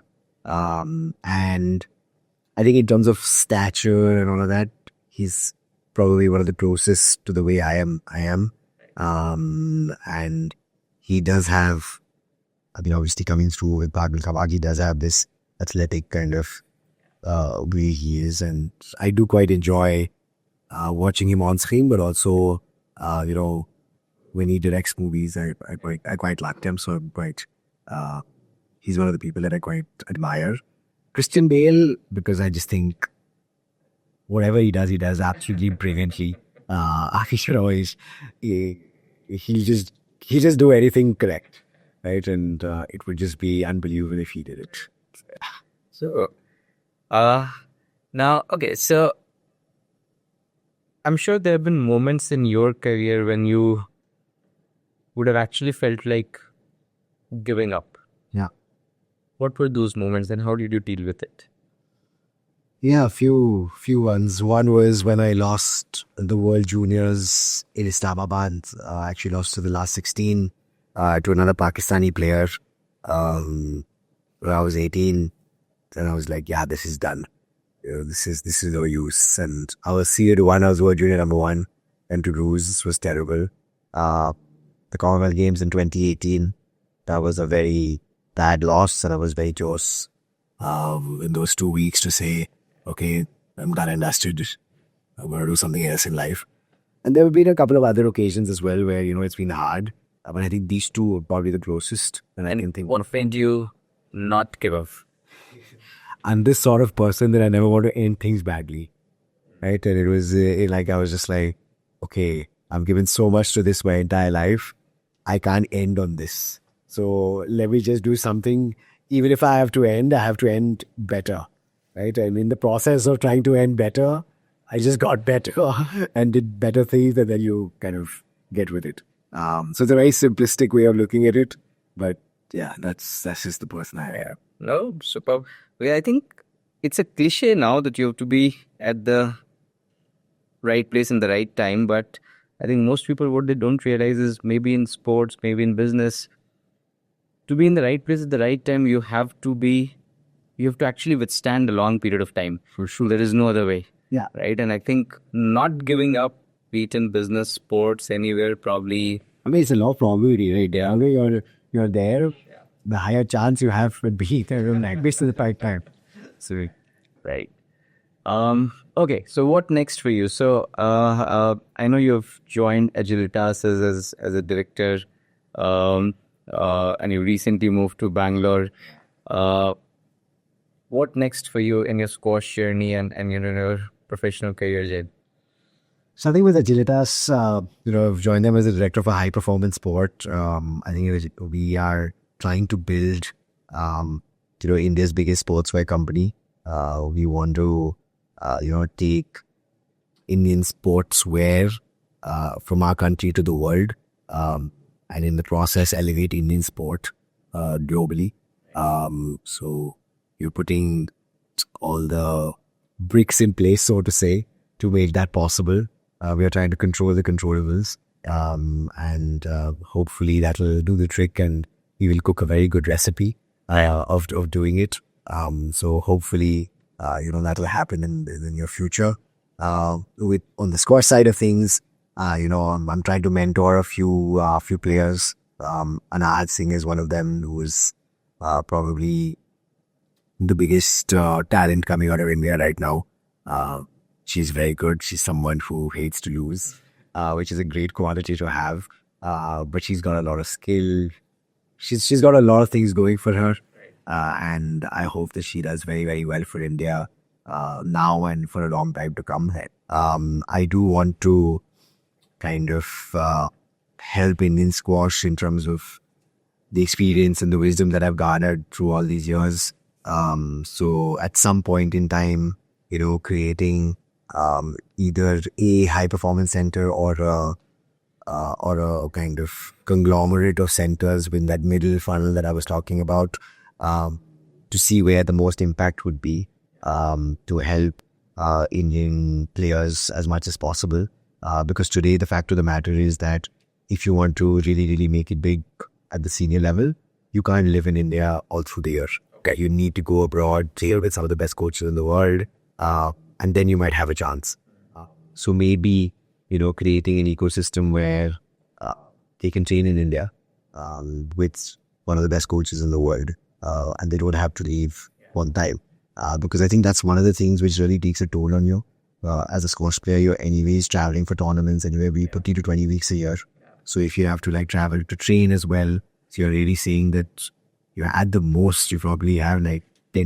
And I think in terms of stature and all of that, he's probably one of the closest to the way I am. And he does have, I mean, obviously coming through with Bhag Milkha Bhag, he does have this athletic kind of way he is. And I do quite enjoy watching him on screen, but also, when he directs movies, I quite liked him. So I'm quite, he's one of the people that I quite admire. Christian Bale, because I just think whatever he does absolutely brilliantly. He just do anything correct, right? And it would just be unbelievable if he did it. So, now, okay, so I'm sure there have been moments in your career when you would have actually felt like giving up. Yeah. What were those moments and how did you deal with it? Yeah, a few ones. One was when I lost the World Juniors in Islamabad. I actually lost to the last 16 to another Pakistani player when I was 18. Then I was like, yeah, this is done. This is no use. And I was seeded one. I was World Junior number 1, and to lose was terrible. The Commonwealth Games in 2018, that was a very bad loss, and I was very close in those 2 weeks to say, okay, I'm done and dusted. I'm going to do something else in life. And there have been a couple of other occasions as well where, it's been hard. But I think these two are probably the closest. And I can think. What made you not give up? I'm this sort of person that I never want to end things badly. Right? And it was like, I was just like, okay, I've given so much to this my entire life. I can't end on this. So let me just do something. Even if I have to end, I have to end better. Right? And in the process of trying to end better, I just got better and did better things, and then you kind of get with it. So it's a very simplistic way of looking at it. But yeah, that's just the person I am. No, superb. Well, I think it's a cliche now that you have to be at the right place in the right time. But I think most people, what they don't realize is maybe in sports, maybe in business, to be in the right place at the right time, you have to actually withstand a long period of time. For sure. There is no other way. Yeah. Right. And I think not giving up, be it in business, sports, anywhere, probably. I mean, it's a low probability, right? The longer you're there, the higher chance you have to be there like this at the right time. So, right. Okay. So what next for you? So I know you've joined Agilitas as a director, and you recently moved to Bangalore. What next for you in your squash journey and your professional career, Jed? So I think with Agilitas, I've joined them as a director of a high performance sport. I think we are trying to build, India's biggest sportswear company. We want to, take Indian sportswear from our country to the world, and in the process elevate Indian sport globally. So you're putting all the bricks in place, so to say, to make that possible. We are trying to control the controllables, and hopefully that will do the trick and he will cook a very good recipe of doing it. So hopefully, that will happen in the near future. With on the squash side of things, I'm trying to mentor a few players. Anahad Singh is one of them, who is probably the biggest talent coming out of India right now. She's very good. She's someone who hates to lose, which is a great quality to have. But she's got a lot of skill. She's got a lot of things going for her, and I hope that she does very, very well for India now and for a long time to come. I do want to kind of help Indian squash in terms of the experience and the wisdom that I've garnered through all these years. So at some point in time, creating either a high performance center or a kind of conglomerate of centers with that middle funnel that I was talking about, to see where the most impact would be, to help Indian players as much as possible. Because today the fact of the matter is that if you want to really, really make it big at the senior level, you can't live in India all through the year. Okay, you need to go abroad, train with some of the best coaches in the world, and then you might have a chance. So maybe, creating an ecosystem where they can train in India with one of the best coaches in the world, and they don't have to leave one time. Because I think that's one of the things which really takes a toll on you. As a squash player, you're anyways traveling for tournaments anywhere be 50 to 20 weeks a year. So if you have to travel to train as well, so you're really saying that at the most, you probably have 10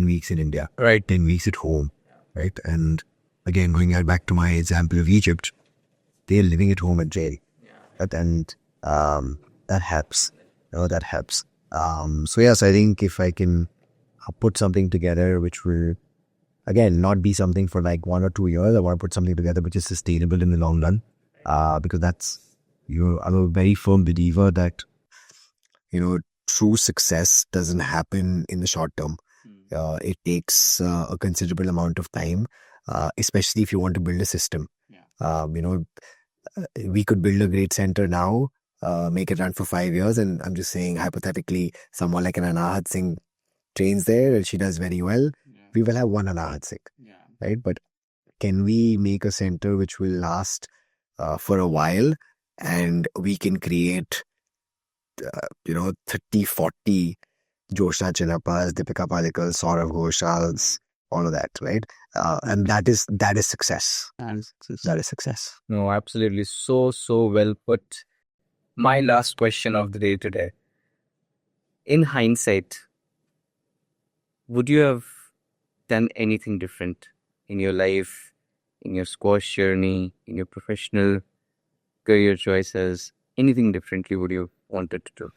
weeks in India, Right. 10 weeks at home, right? And again, going back to my example of Egypt, they're living at home and training. And that helps. That helps. So yes, I think if I can put something together which will, again, not be something for 1 or 2 years, I want to put something together which is sustainable in the long run. Because I'm a very firm believer that, true success doesn't happen in the short term. It takes a considerable amount of time, especially if you want to build a system. We could build a great center now, make it run for 5 years, and I'm just saying hypothetically, someone like an Anahad Singh trains there and she does very well. We will have one Anahad Singh, right? But can we make a center which will last for a while, and we can create 30, 40 Josha Chinappas, Deepika Palikkal, Saurav Ghoshals, all of that, right? And that is success. That is success. No, absolutely. So well put. My last question of the day today. In hindsight, would you have done anything different in your life, in your squash journey, in your professional career choices? Anything differently would you wanted to do?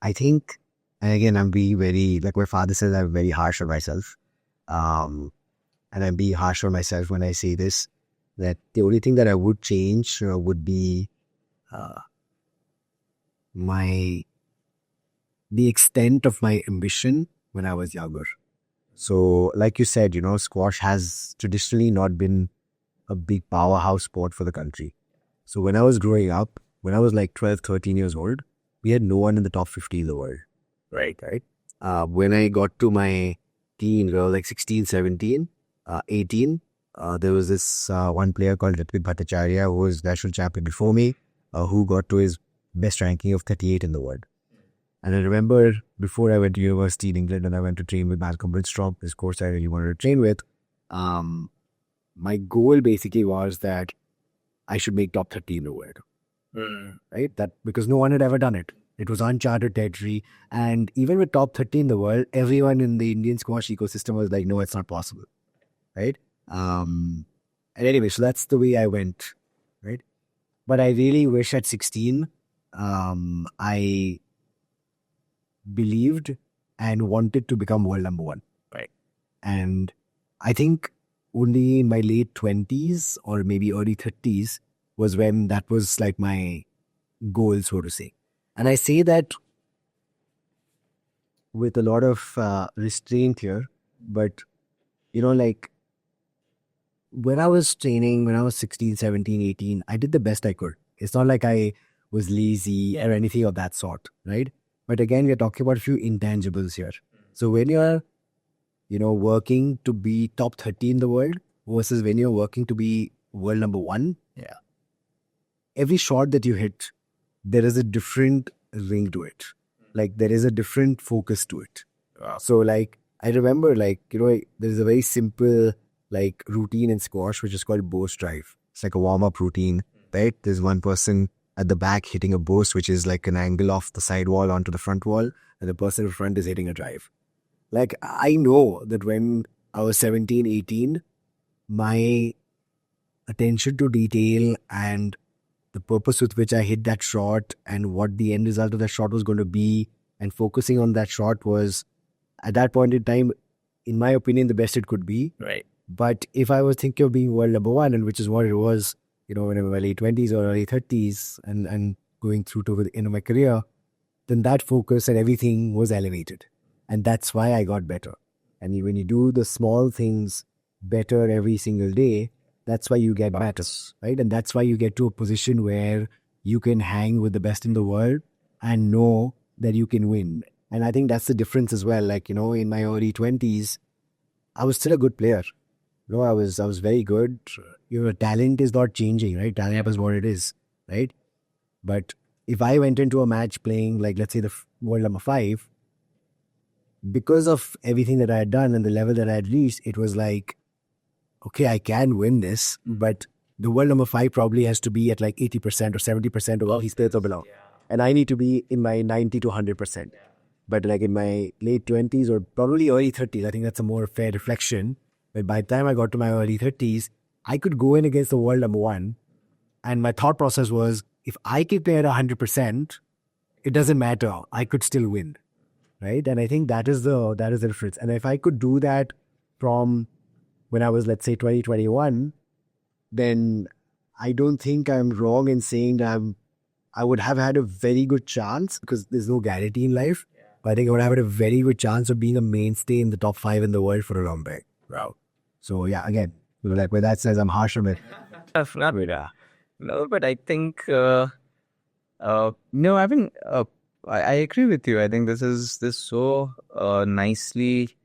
I think, and again, I'm being very, like my father says, I'm very harsh on myself. And I'm being harsh on myself when I say this, that the only thing that I would change would be the extent of my ambition when I was younger. So, like you said, squash has traditionally not been a big powerhouse sport for the country. So when I was growing up, when I was 12, 13 years old, we had no one in the top 50 in the world. Right. When I got to my teens, I was 16, 17, 18, there was this one player called Ritvik Bhattacharya, who was national champion before me, who got to his best ranking of 38 in the world. And I remember before I went to university in England and I went to train with Malcolm Bridgestrom, this course I really wanted to train with, my goal basically was that I should make top 30 in the world. Right? That because no one had ever done it. It was uncharted territory. And even with top 30 in the world, everyone in the Indian squash ecosystem was like, no, it's not possible. Right? And anyway, so that's the way I went. Right? But I really wish at 16, I believed and wanted to become world number one. Right. And I think only in my late 20s or maybe early 30s was when that was my goal, so to say. And I say that with a lot of restraint here, but when I was training, when I was 16, 17, 18, I did the best I could. It's not like I was lazy or anything of that sort, right? But again, we're talking about a few intangibles here. So when you're, working to be top 30 in the world versus when you're working to be world number 1, every shot that you hit, there is a different ring to it. Like there is a different focus to it. So like, I remember there's a very simple routine in squash, which is called burst drive. It's like a warm-up routine, right? There's one person at the back hitting a burst, which is like an angle off the side wall onto the front wall, and the person in front is hitting a drive. Like, I know that when I was 17, 18, my attention to detail and the purpose with which I hit that shot and what the end result of that shot was going to be and focusing on that shot was, at that point in time, in my opinion, the best it could be. Right. But if I was thinking of being world number 1, and which is what it was, when I'm in my late 20s or early 30s and going through to the end of my career, then that focus and everything was elevated. And that's why I got better. And when you do the small things better every single day, that's why you get better, right? And that's why you get to a position where you can hang with the best in the world and know that you can win. And I think that's the difference as well. Like, in my early 20s, I was still a good player. I was very good. Talent is not changing, right? Talent is what it is, right? But if I went into a match playing, let's say the world number 5, because of everything that I had done and the level that I had reached, it was like, okay, I can win this, but the world number 5 probably has to be at 80% or 70% of all his players below. And I need to be in my 90 to 100%. But in my late 20s or probably early 30s, I think that's a more fair reflection. But by the time I got to my early 30s, I could go in against the world number 1. And my thought process was, if I keep playing at 100%, it doesn't matter. I could still win. Right? And I think that is the difference. And if I could do that from when I was, let's say, 2021, then I don't think I'm wrong in saying that I would have had a very good chance, because there's no guarantee in life. But I think I would have had a very good chance of being a mainstay in the top 5 in the world for a long time. Wow. So yeah, again, where that says I'm harsh on it. No, but I think no, I agree with you. I think this so nicely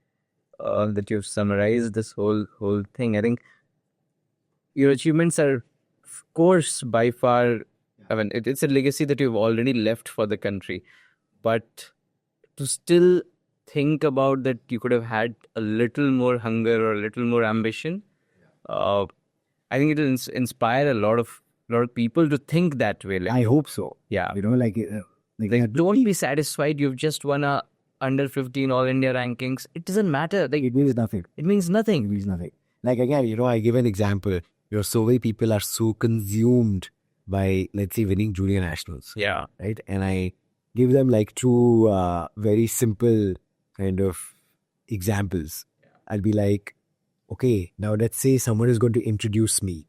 that you've summarized this whole thing. I think your achievements are, of course, by far. I mean, it's a legacy that you've already left for the country, but to still think about that, you could have had a little more hunger or a little more ambition. I think it will inspire a lot of people to think that way. I hope so. Yeah. Don't be satisfied. You've just won a under 15 All India rankings. It doesn't matter. It means nothing. It means nothing. It means nothing. Again, I give an example. So many people are so consumed by, let's say, winning junior nationals. Yeah. Right? And I give them two very simple kind of examples. Yeah. I'll be like, okay, now let's say someone is going to introduce me,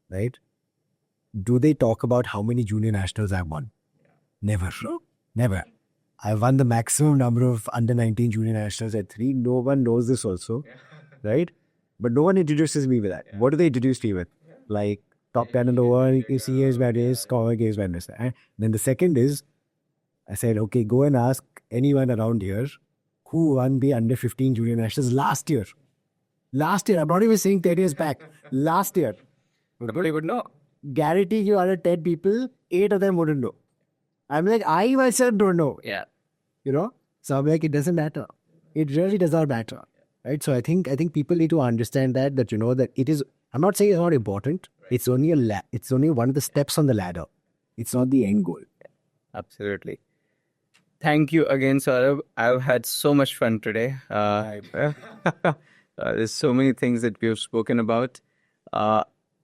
right? Do they talk about how many junior nationals I've won? Yeah. Never. No. Never. I've won the maximum number of under 19 junior nationals at 3. No one knows this also, right? But no one introduces me with that. Yeah. What do they introduce me with? Yeah. Top 10 in the world, you see games badness, cover games badness. Then the second is, I said, okay, go and ask anyone around here who won the under 15 junior nationals last year. Last year, I'm not even saying 10 years back. Last year. Nobody would know. Guarantee you out of 10 people, 8 of them wouldn't know. I'm like, I myself don't know. Yeah. So I'm like, it doesn't matter. It really does not matter. Right? So I think people need to understand that that it is, I'm not saying it's not important. Right. It's only it's only one of the steps on the ladder. It's not the end goal. Absolutely. Thank you again, Saurav. I've had so much fun today. There's so many things that we've spoken about.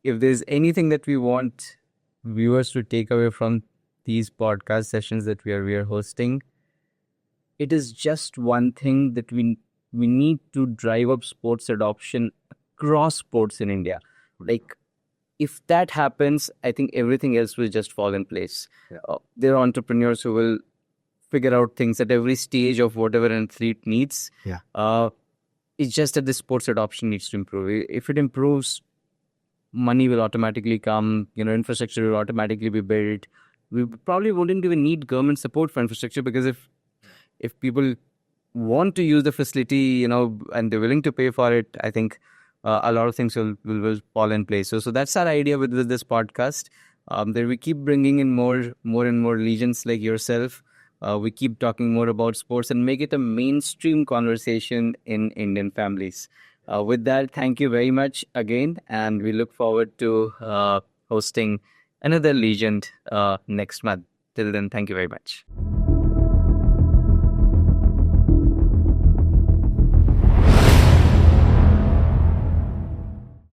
If there's anything that we want viewers to take away from these podcast sessions that we are hosting, it is just one thing, that we need to drive up sports adoption across sports in India. If that happens, I think everything else will just fall in place. Yeah. There are entrepreneurs who will figure out things at every stage of whatever an athlete needs. Yeah. It's just that the sports adoption needs to improve. If it improves, money will automatically come, infrastructure will automatically be built. We probably wouldn't even need government support for infrastructure, because if if people want to use the facility, and they're willing to pay for it, I think a lot of things will fall in place. So that's our idea with this podcast. That we keep bringing in more and more legends like yourself. We keep talking more about sports and make it a mainstream conversation in Indian families. With that, thank you very much again, and we look forward to hosting another legend next month. Till then, thank you very much.